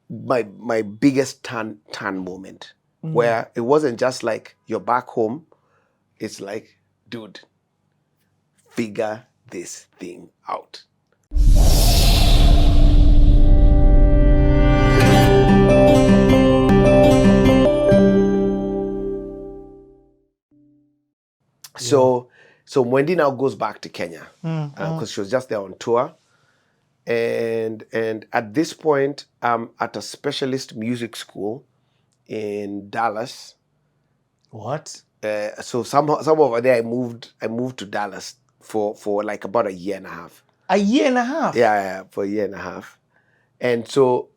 my biggest turn moment, where it wasn't just like you're back home. It's like, dude, figure this thing out. So Wendy now goes back to Kenya because she was just there on tour. And at this point, I'm at a specialist music school in Dallas. What? So some over there, I moved to Dallas for like about a year and a half. A year and a half? Yeah, for a year and a half. And small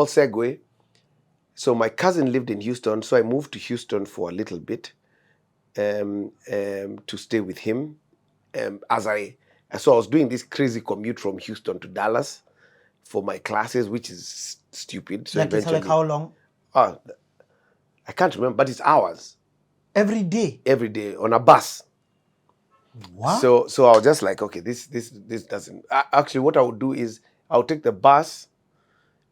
segue. So my cousin lived in Houston, so I moved to Houston for a little bit to stay with him. So I was doing this crazy commute from Houston to Dallas for my classes, which is stupid. So like, it's like how long? I can't remember, but it's hours. Every day? Every day on a bus. What? So I was just like, okay, this doesn't. Actually, what I would do is I would take the bus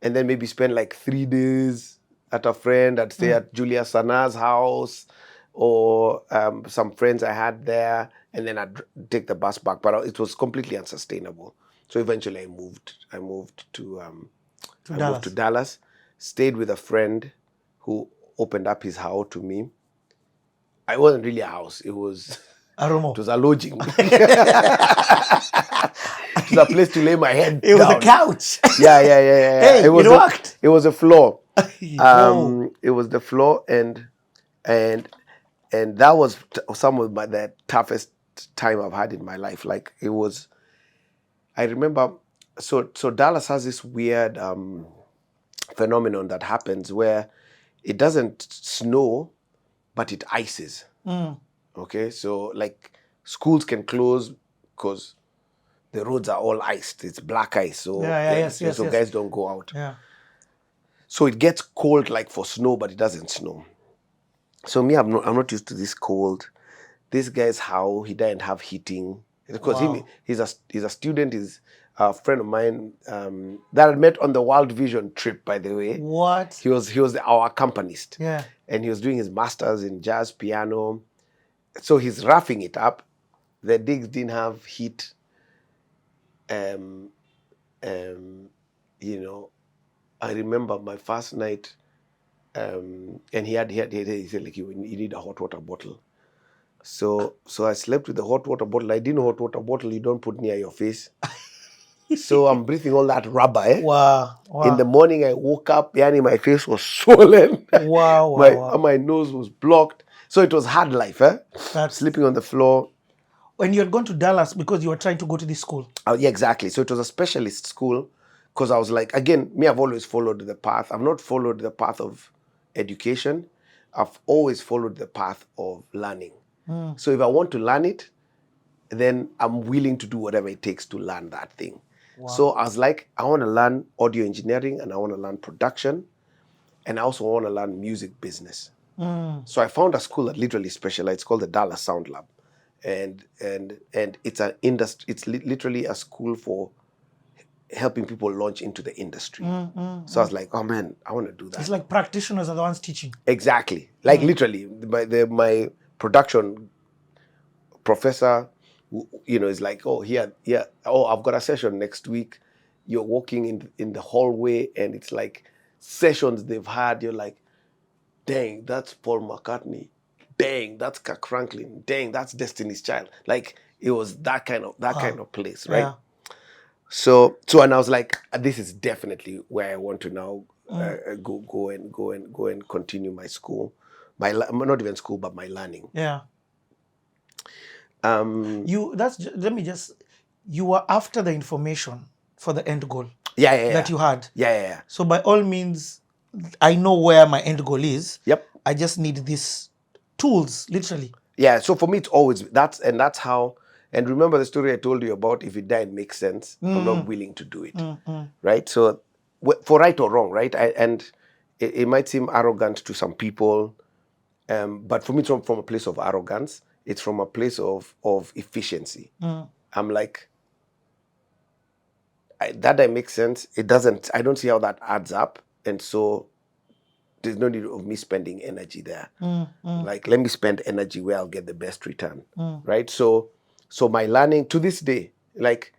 and then maybe spend like 3 days at a friend. I'd stay at Julia Sana's house or some friends I had there, and then I'd take the bus back. But it was completely unsustainable. So eventually I moved to Dallas, stayed with a friend who opened up his house to me. It wasn't really a house. It was a lodging. It was a place to lay my head down. Was a couch. Yeah. Hey, it worked. It was a floor. It was the floor, and that was some of the toughest time I've had in my life. Like, it was, I remember, so Dallas has this weird phenomenon that happens where it doesn't snow, but it ices. Okay, so like schools can close because the roads are all iced. It's black ice, so guys don't go out. Yeah. So it gets cold like for snow, but it doesn't snow. So me, I'm not used to this cold. This guy's house, he didn't have heating because he's a student. He's a friend of mine that I met on the World Vision trip, by the way. What? He was our accompanist. Yeah. And he was doing his masters in jazz piano. So he's roughing it up. The digs didn't have heat. I remember my first night, and he said, like, you need a hot water bottle. So I slept with the hot water bottle. I didn't know hot water bottle you don't put near your face. So I'm breathing all that rubber. Wow. In the morning I woke up, my face was swollen. My nose was blocked. So it was hard life, sleeping on the floor. When you had gone to Dallas because you were trying to go to this school? Yeah, exactly. So it was a specialist school because I was like, again, I've always followed the path. I've not followed the path of education. I've always followed the path of learning. So if I want to learn it, then I'm willing to do whatever it takes to learn that thing. Wow. So I was like, I want to learn audio engineering, and I want to learn production, and I also want to learn music business. So I found a school that literally specialized. It's called the Dallas Sound Lab, and it's an industry. It's literally a school for helping people launch into the industry. So I was like, oh man, I want to do that. It's like practitioners are the ones teaching. Exactly, like literally, my production professor, is like, I've got a session next week. You're walking in the hallway, and it's like sessions they've had. You're like, dang, that's Paul McCartney. Dang, that's Kirk Franklin. Dang, that's Destiny's Child. Like, it was that kind of place, right? Yeah. So, and I was like, this is definitely where I want to now go and continue my school, not even school, but my learning. Yeah. You were after the information for the end goal. Yeah. That you had. Yeah. So by all means, I know where my end goal is. Yep. I just need these tools, literally. Yeah. So for me, it's always that's how. And remember the story I told you about, if it didn't make sense, I'm not willing to do it. Right? So for right or wrong, right? It might seem arrogant to some people, but for me, it's from a place of arrogance. It's from a place of efficiency. I'm like, that makes sense. It doesn't. I don't see how that adds up. and so there's no need of me spending energy there. Like, let me spend energy where I'll get the best return, right? So my learning to this day, like,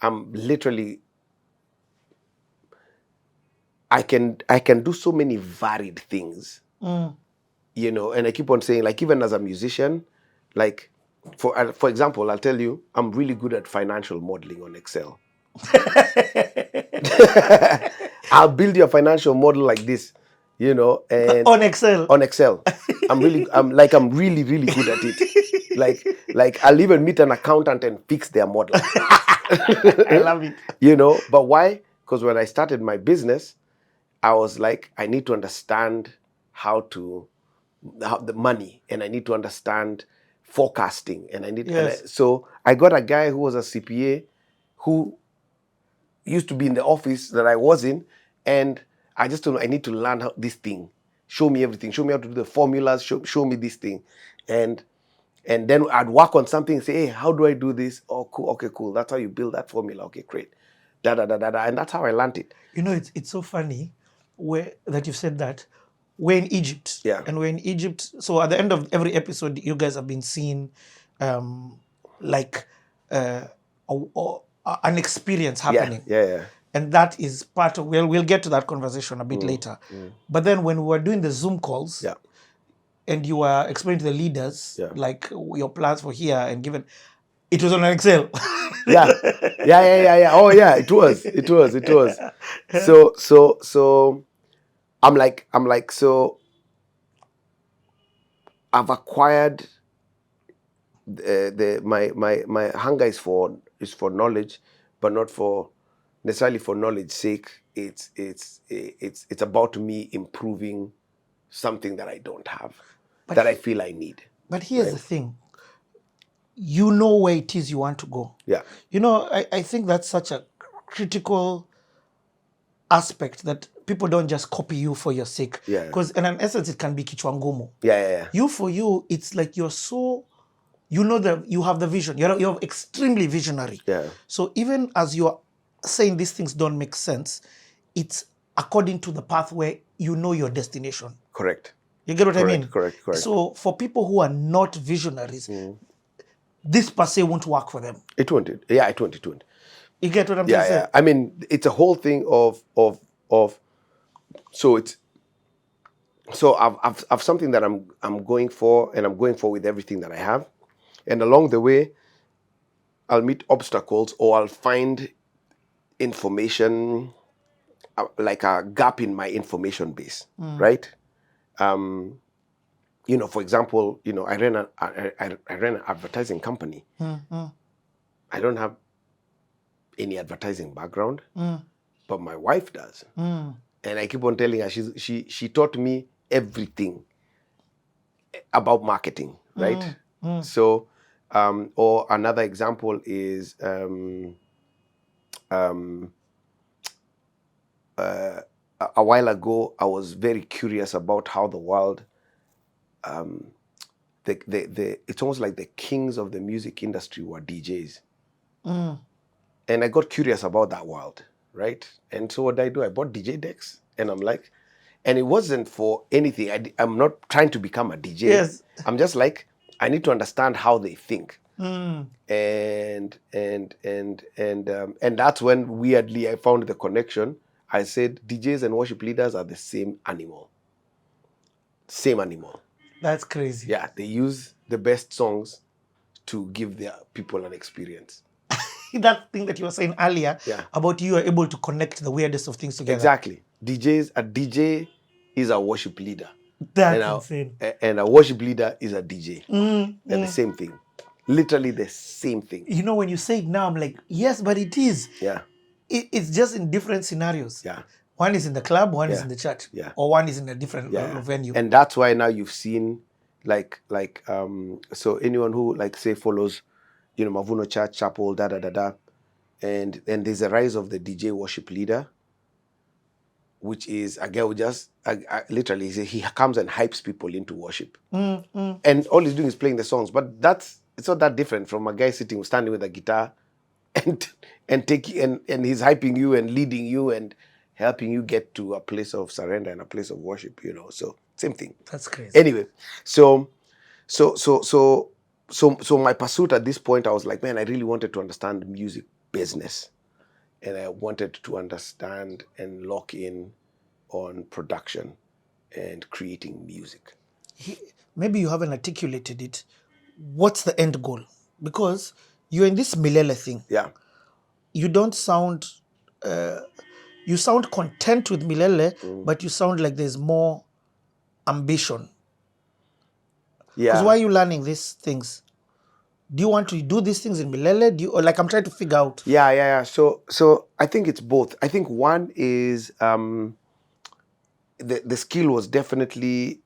I'm literally, I can do so many varied things, you know. And I keep on saying, like, even as a musician, like, for example, I'll tell you, I'm really good at financial modeling on Excel. I'll build you a financial model like this, you know, and On Excel. on Excel. I'm really really good at it. Like I'll even meet an accountant and fix their model. I love it. You know, but why? Because when I started my business, I was like, I need to understand how the money, and I need to understand forecasting, and I need. Yes. So I got a guy who was a CPA who used to be in the office that I was in, and I just told him, I need to learn how this thing. Show me everything. Show me how to do the formulas. Show me this thing, and then I'd work on something and say, hey, how do I do this? Oh, cool. Okay, cool. That's how you build that formula. Okay, great. Da da da da da. And that's how I learned it. You know, it's so funny that you've said that. We're in Egypt. Yeah. And we're in Egypt. So at the end of every episode, you guys have been seeing like an experience happening. Yeah. And that is part of, we'll get to that conversation a bit later. But then when we were doing the Zoom calls, Yeah. and you were explaining to the leaders, Yeah. like your plans for here and given, it was on an Excel. Yeah. Oh yeah, it was. So I'm like, so I've acquired my hunger is for knowledge, but not for necessarily for knowledge's sake. It's about me improving something that I don't have, that I feel I need. But here's the thing. You know where it is you want to go. Yeah. You know, I think that's such a critical aspect, that people don't just copy you for your sake. Yeah. Because in an essence, it can be kichwa ngumu. Yeah. You, for you, it's like you're so, you know that you have the vision. You're extremely visionary. Yeah. So even as you're saying these things don't make sense, it's according to the path where you know your destination. Correct. You get what I mean? Correct. So for people who are not visionaries, this per se won't work for them. It won't. Yeah, it won't. You get what I'm saying? Yeah. I mean, it's a whole thing of so it's, so I've something that I'm going for, and I'm going for with everything that I have, and along the way, I'll meet obstacles, or I'll find information, like a gap in my information base, right? You know, for example, you know, I ran an advertising company. I don't have any advertising background, but my wife does, and I keep on telling her, she taught me everything about marketing, right? So, or another example is a while ago, I was very curious about how the world, it's almost like the kings of the music industry were DJs. And I got curious about that world, right? And so what did I do? I bought DJ decks, and I'm like, and it wasn't for anything. I'm not trying to become a DJ. Yes. I'm just like, I need to understand how they think. And that's when, weirdly, I found the connection. I said, DJs and worship leaders are the same animal. Same animal. That's crazy. Yeah, they use the best songs to give their people an experience. That thing that you were saying earlier, Yeah, about you are able to connect the weirdest of things together. exactly. A DJ is a worship leader. That's insane. And a worship leader is a DJ. They're the same thing. Literally the same thing. You know, when you say it now, I'm like, yes, but it is. Yeah. It's just in different scenarios. Yeah. One is in the club, one is in the church. Yeah. Or one is in a different venue. And that's why now you've seen, so anyone who, like, say, follows, you know, Mavuno Church, Chapel, and there's a rise of the DJ worship leader, which is a guy who just literally, he comes and hypes people into worship, and all he's doing is playing the songs. But it's not that different from a guy standing with a guitar, and he's hyping you and leading you, and helping you get to a place of surrender and a place of worship, you know. So same thing. That's crazy. Anyway, so so my pursuit at this point, I was like, man, I really wanted to understand the music business, and I wanted to understand and lock in on production and creating music. Maybe you haven't articulated it. What's the end goal? Because you're in this Milele thing. Yeah. You don't sound, you sound content with Milele, but you sound like there's more ambition. Because Yeah. why are you learning these things? Do you want to do these things in Milele? Do you, or like I'm trying to figure out? Yeah. So I think it's both. I think one is the skill was definitely,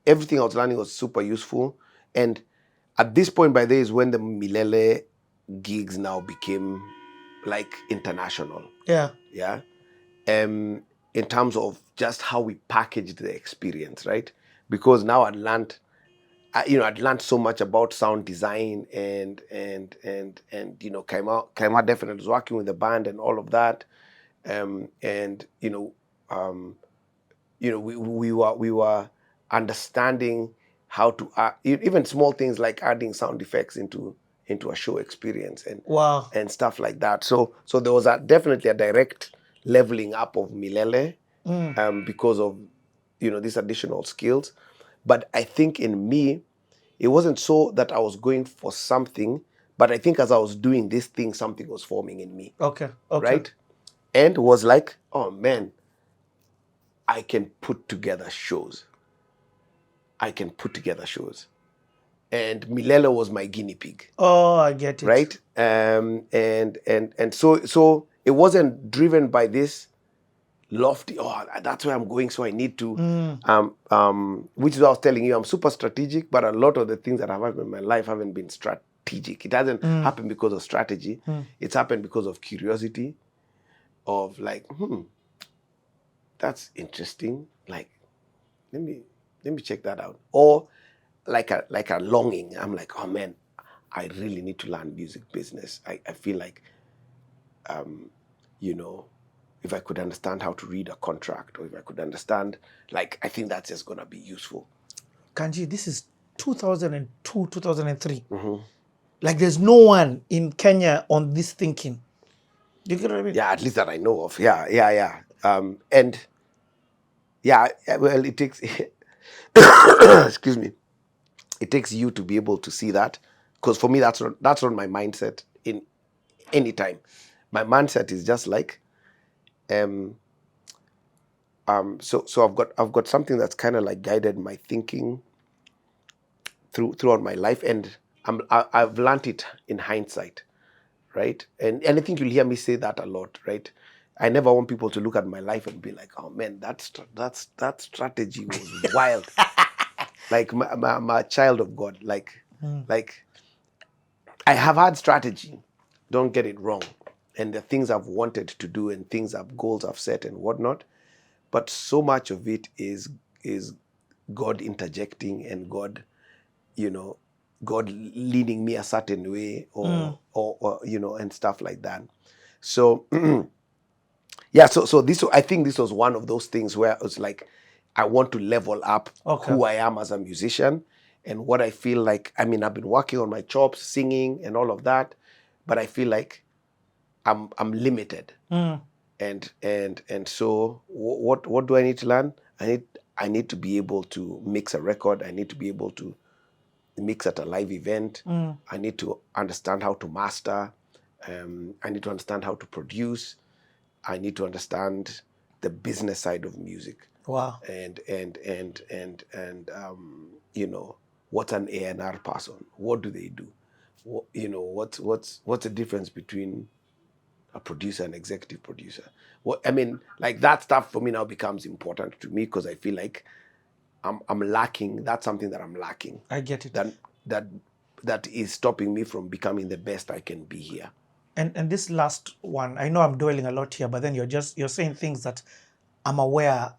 everything I was learning was super useful. And at this point by there is when the Milele gigs now became like international. Yeah. Yeah. In terms of just how we packaged the experience, right? Because now I'd learned so much about sound design and Kaima definitely was working with the band and all of that, and we were understanding how to even small things like adding sound effects into a show experience and Wow. and stuff like that. So there was definitely a direct leveling up of Milele because of these additional skills. But I think in me, it wasn't so that I was going for something, but I think as I was doing this thing, something was forming in me. Okay. Right? And was like, oh man, I can put together shows. And Milele was my guinea pig. Oh, I get it. Right? And so it wasn't driven by this lofty, that's where I'm going, so I need to which is what I was telling you, I'm super strategic, but a lot of the things that have happened in my life haven't been strategic. It hasn't happened because of strategy. It's happened because of curiosity, of like, that's interesting, like let me check that out. Or like a longing. I'm like, oh man, I really need to learn music business. I feel like if I could understand how to read a contract, or if I could understand, like, I think that's just gonna be useful. Kanjii, this is 2002, 2003. Like there's no one in Kenya on this thinking. You get what I mean? Yeah, at least that I know of. Yeah. And yeah, well, it takes excuse me, it takes you to be able to see that, because for me that's not my mindset in any time. My mindset is just like so I've got something that's kind of like guided my thinking throughout my life, and I've learned it in hindsight, right? And I think you'll hear me say that a lot, right? I never want people to look at my life and be like, oh man, that strategy was wild. Like I'm a child of God. Like I have had strategy, don't get it wrong, and the things I've wanted to do and goals I've set and whatnot, but so much of it is God interjecting and God leading me a certain way, or and stuff like that. So yeah, so this, I think this was one of those things where it was like, I want to level up who I am as a musician and what I feel like. I mean, I've been working on my chops, singing and all of that, but I feel like I'm limited. And so what do I need to learn? I need to be able to mix a record. I need to be able to mix at a live event. I need to understand how to master. I need to understand how to produce. I need to understand the business side of music. Wow. And what's an A&R person? What do they do? What's the difference between a producer and executive producer? Like that stuff for me now becomes important to me, because I feel like I'm lacking. That's something that I'm lacking. I get it. That is stopping me from becoming the best I can be here. And this last one, I know I'm dwelling a lot here, but then you're saying things that I'm aware.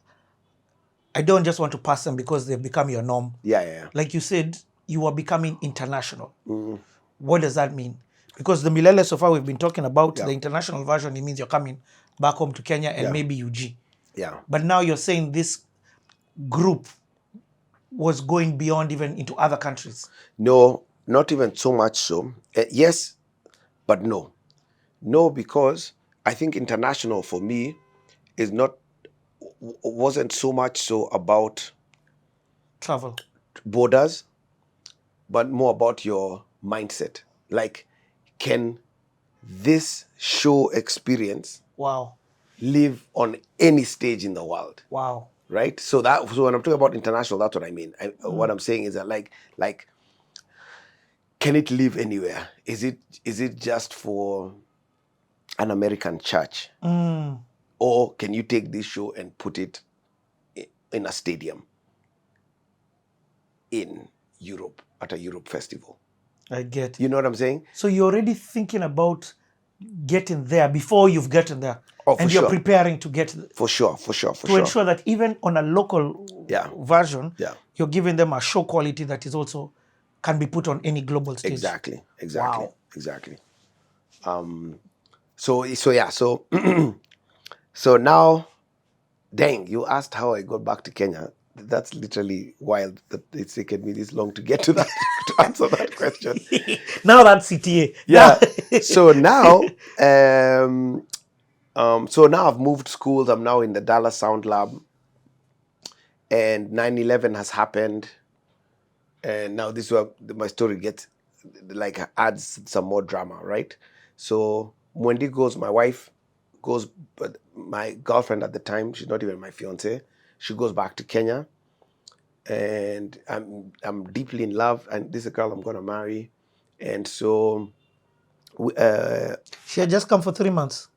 I don't just want to pass them because they've become your norm. Yeah. Like you said, you are becoming international. What does that mean? Because the Milele so far we've been talking about, Yeah. the international version, it means you're coming back home to Kenya and Yeah. maybe UG. Yeah. But now you're saying this group was going beyond even into other countries. No, not even so much so. Yes, but no. No, because I think international for me is not wasn't so much so about Travel. borders, but more about your mindset. Like, can this show experience Wow. live on any stage in the world? Wow. Right? So when I'm talking about international, that's what I mean. What I'm saying is that like can it live anywhere? Is it just for an American church? Or can you take this show and put it in a stadium in Europe at a Europe festival? I get. You know what I'm saying? So you're already thinking about getting there before you've gotten there. Oh, for and you're sure. preparing to get For sure. to ensure that even on a local version, Yeah. you're giving them a show quality that is also can be put on any global stage. Exactly. Wow. Exactly. So yeah. So so now, dang, you asked how I got back to Kenya. That's literally wild that it's taken me this long to get to that to answer that question. Now that's CTA. Yeah. So now, so now I've moved schools. I'm now in the Dallas Sound Lab, and 9/11 has happened, and now this is where my story gets like adds some more drama, right? So Wendy goes, my wife goes, but my girlfriend at the time, she's not even my fiance. She goes back to Kenya, and I'm deeply in love, and this is a girl I'm gonna marry, and so She had just come for 3 months.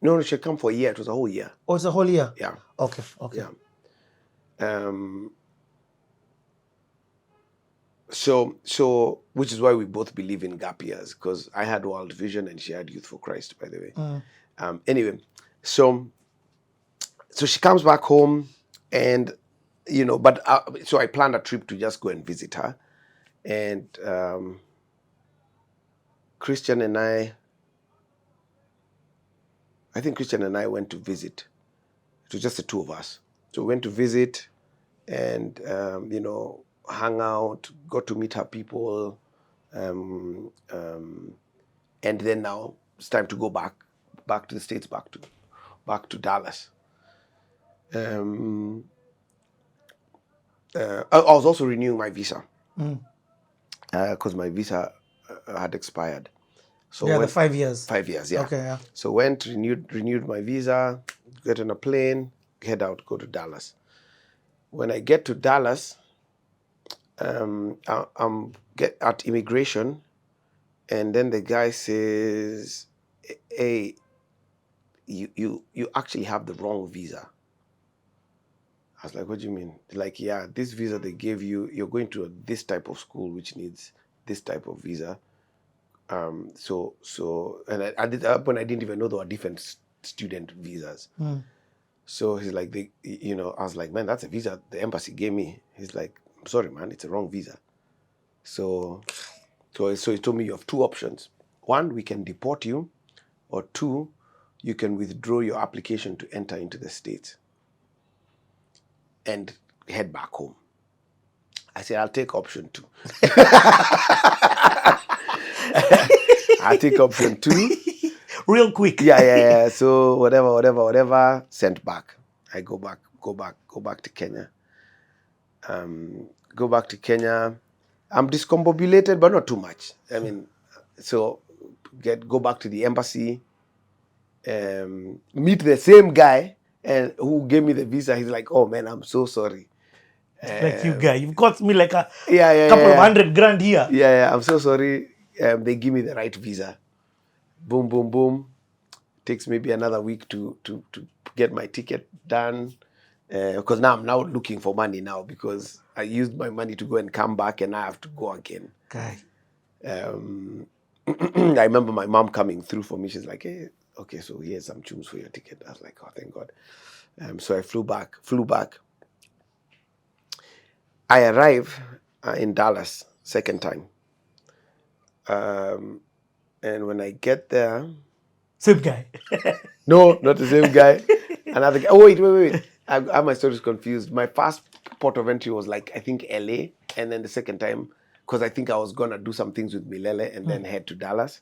no, she come for a year. It was a whole year. Oh, it's a whole year. Yeah. Okay. Yeah. So which is why we both believe in gap years, because I had World Vision and she had Youth for Christ, by the way. Anyway, so she comes back home, and but so I planned a trip to just go and visit her, and Christian and I think Christian and I went to visit. It was just the two of us. So we went to visit, and hung out, got to meet her people, and then now it's time to go back to the States, back to Dallas. I was also renewing my visa because my visa had expired. So Yeah, the 5 years. 5 years, yeah. Okay, yeah. So went, renewed my visa, get on a plane, head out, go to Dallas. When I get to Dallas, I'm get at immigration, and then the guy says, "Hey, you actually have the wrong visa." I was like, "What do you mean?" Like, yeah, this visa they gave you, you're going to this type of school which needs this type of visa. So and I did up when I didn't even know there were different student visas. So he's like, I was like, man, that's a visa the embassy gave me. He's like, I'm sorry, man, it's a wrong visa. So he told me you have two options. One, we can deport you, or two, you can withdraw your application to enter into the States and head back home. I said, I'll take option 2. I'll take option 2. Real quick. Yeah. So whatever, sent back. I go back to Kenya. Go back to Kenya. I'm discombobulated, but not too much. I mean, so go back to the embassy, meet the same guy and who gave me the visa. He's like, "Oh man, I'm so sorry. Like, you guy, you've got me like a couple of $100,000 here." Yeah, I'm so sorry. They give me the right visa. Boom, boom, boom. Takes maybe another week to get my ticket done. Because now I'm now looking for money now, because I used my money to go and come back, and I have to go again. Okay. I remember my mom coming through for me. She's like, "Hey, okay, so here's some tunes for your ticket." I was like, "Oh, thank God." So I flew back. I arrive in Dallas second time. And when I get there, Same guy. no, not the same guy. Another guy. Oh, wait. I have my stories confused. My first port of entry was like, I think LA. And then the second time, because I think I was going to do some things with Milele and then head to Dallas.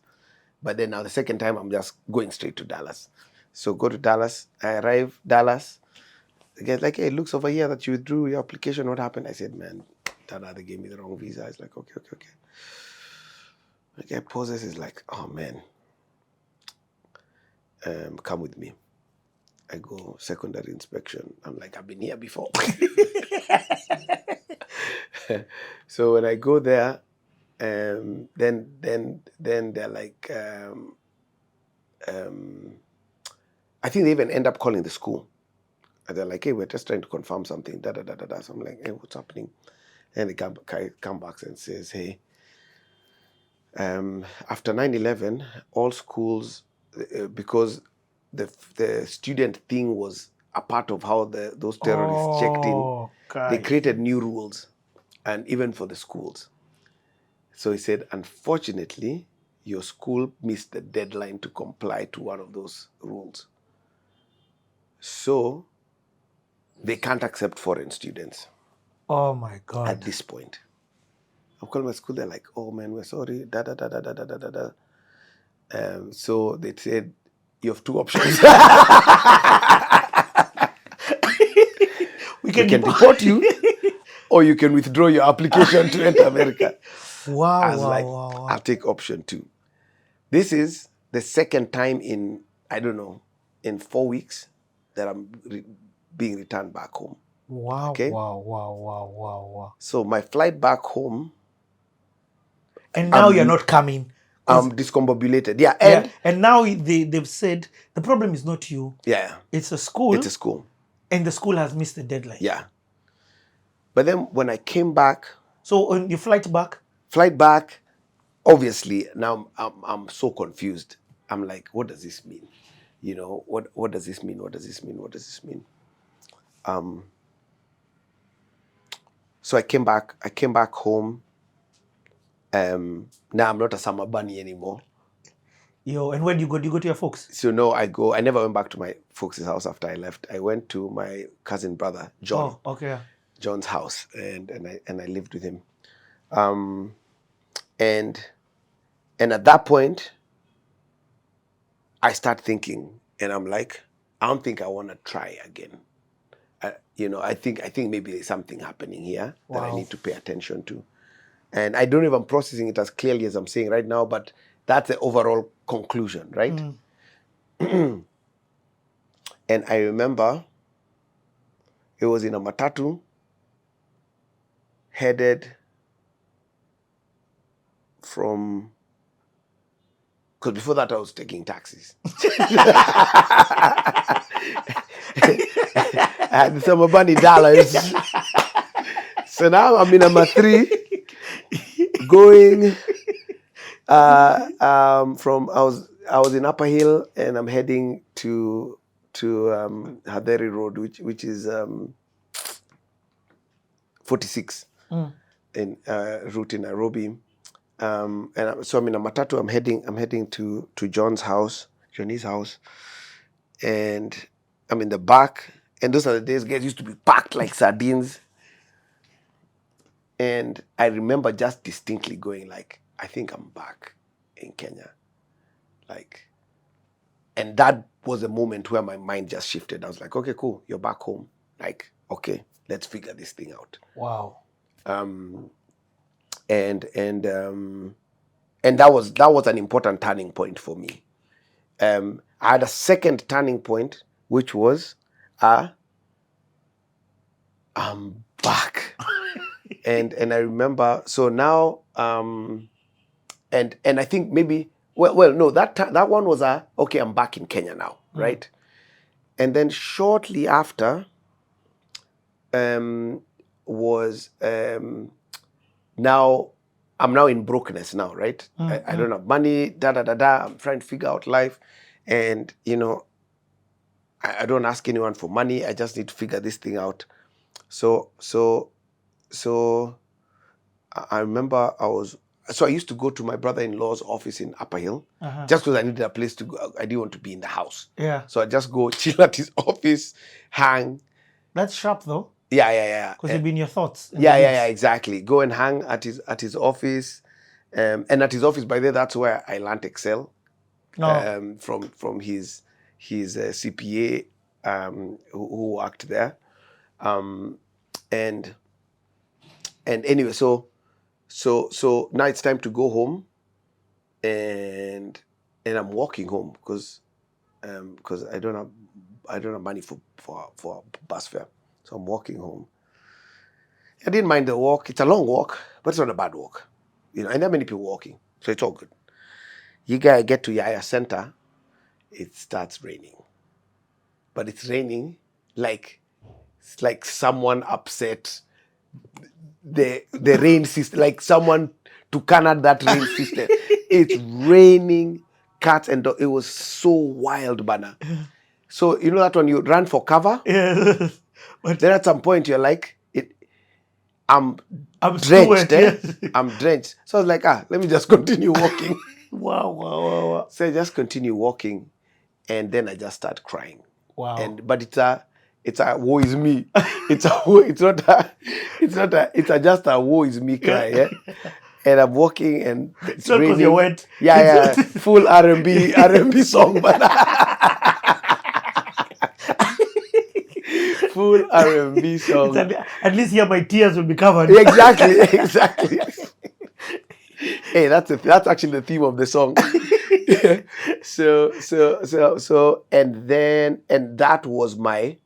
But then now the second time, I'm just going straight to Dallas. So go to Dallas. I arrive Dallas. The guy's like, hey, it looks over here that you withdrew your application. What happened? I said, man, they gave me the wrong visa. It's like, okay. The guy pauses. He's like, oh, man. Come with me. I go secondary inspection. I'm like, I've been here before. So when I go there, then they're like, I think they even end up calling the school. And they're like, hey, we're just trying to confirm something. So I'm like, hey, what's happening? And they come back and says, hey, after 9/11, all schools, because the student thing was a part of how those terrorists checked in, they created new rules, and even for the schools. So he said, unfortunately, your school missed the deadline to comply to one of those rules. So they can't accept foreign students. Oh my God. At this point. I'm calling my school, they're like, oh man, we're sorry. So they said, you have two options. we can deport you, or you can withdraw your application to enter America. Wow. I was I'll take option 2. This is the second time in, I don't know, in 4 weeks that I'm being returned back home. Wow. Okay? Wow. So my flight back home. And now you're not coming. I'm discombobulated. Yeah. And now they've said the problem is not you. Yeah. It's a school. It's a school. And the school has missed the deadline. Yeah. But then when I came back. So on your flight back? Obviously, now I'm so confused. I'm like, what does this mean? You know, what does this mean? What does this mean? What does this mean? So I came back home. Now I'm not a summer bunny anymore. And where do you go? Do you go to your folks? So no, I never went back to my folks' house after I left. I went to my cousin brother, John. Oh, okay. John's house, and I lived with him. And at that point, I start thinking, and I'm like, I don't think I want to try again. I think maybe there's something happening here that I need to pay attention to. And I don't know if I'm processing it as clearly as I'm saying right now, but that's the overall conclusion, right? And I remember it was in a matatu headed from, because before that I was taking taxis. I had the summer bunny dollars. So now I'm in a M3 going from I was in Upper Hill and I'm heading to Haderi Road, which is 46 in route in Nairobi. So I'm in a matatu. I'm heading to John's house, Johnny's house, and I'm in the back. And those are the days guys used to be packed like sardines. And I remember just distinctly going like, I think I'm back in Kenya. Like, and that was a moment where my mind just shifted. I was like, okay, cool, you're back home. Like, okay, let's figure this thing out. Wow. And that was an important turning point for me. I had a second turning point, which was, I'm back. and I remember, so now, and I think maybe, well, no, that one was okay, I'm back in Kenya now, right? And then shortly after, was now I'm now in brokenness now, right? I don't have money, I'm trying to figure out life, and I don't ask anyone for money. I just need to figure this thing out. So I remember so I used to go to my brother-in-law's office in Upper Hill, Uh-huh. just because I needed a place to go. I didn't want to be in the house. Yeah. So I just go chill at his office, hang. That's sharp though, Yeah. because you've been your thoughts. in Yeah, the yeah, mix. exactly. Go and hang at his office, and at his office, by there, that's where I learned Excel. No. From his CPA who worked there, and anyway, so now it's time to go home, and I'm walking home because I don't have money for bus fare, so I'm walking home. I didn't mind the walk. It's a long walk, but it's not a bad walk, and there are many people walking, so it's all good. You guys get to Yaya Center, it starts raining. But it's raining like someone upset the rain system, like someone to Canada that rain system. It's raining cats and dogs. It was so wild, Bana. So you know that when you run for cover, Yeah. But then at some point you're like, I'm drenched. stuart, yes. I'm drenched. So I was like, let me just continue walking. Wow. So I just continue walking, and then I just start crying. Wow. But it's a woe is me. It's just a woe is me cry. Yeah? And I'm walking, and it's not 'cause raining. you're wet. Yeah. Full R&B song, but full R&B song. At least here my tears will be covered. Exactly. Hey, that's actually the theme of the song. So and that was my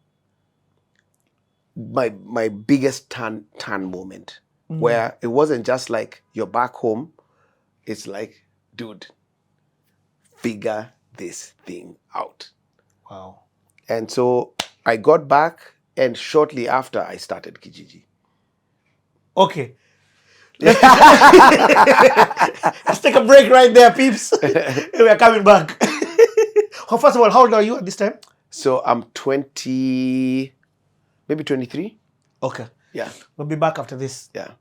biggest turn moment, where it wasn't just like you're back home. It's like, dude, figure this thing out. Wow. And so I got back, and shortly after I started Kijiji. Okay. Let's take a break right there, peeps. We are coming back. Well, first of all, how old are you at this time? So I'm 20, maybe 23. Okay. Yeah. We'll be back after this. Yeah.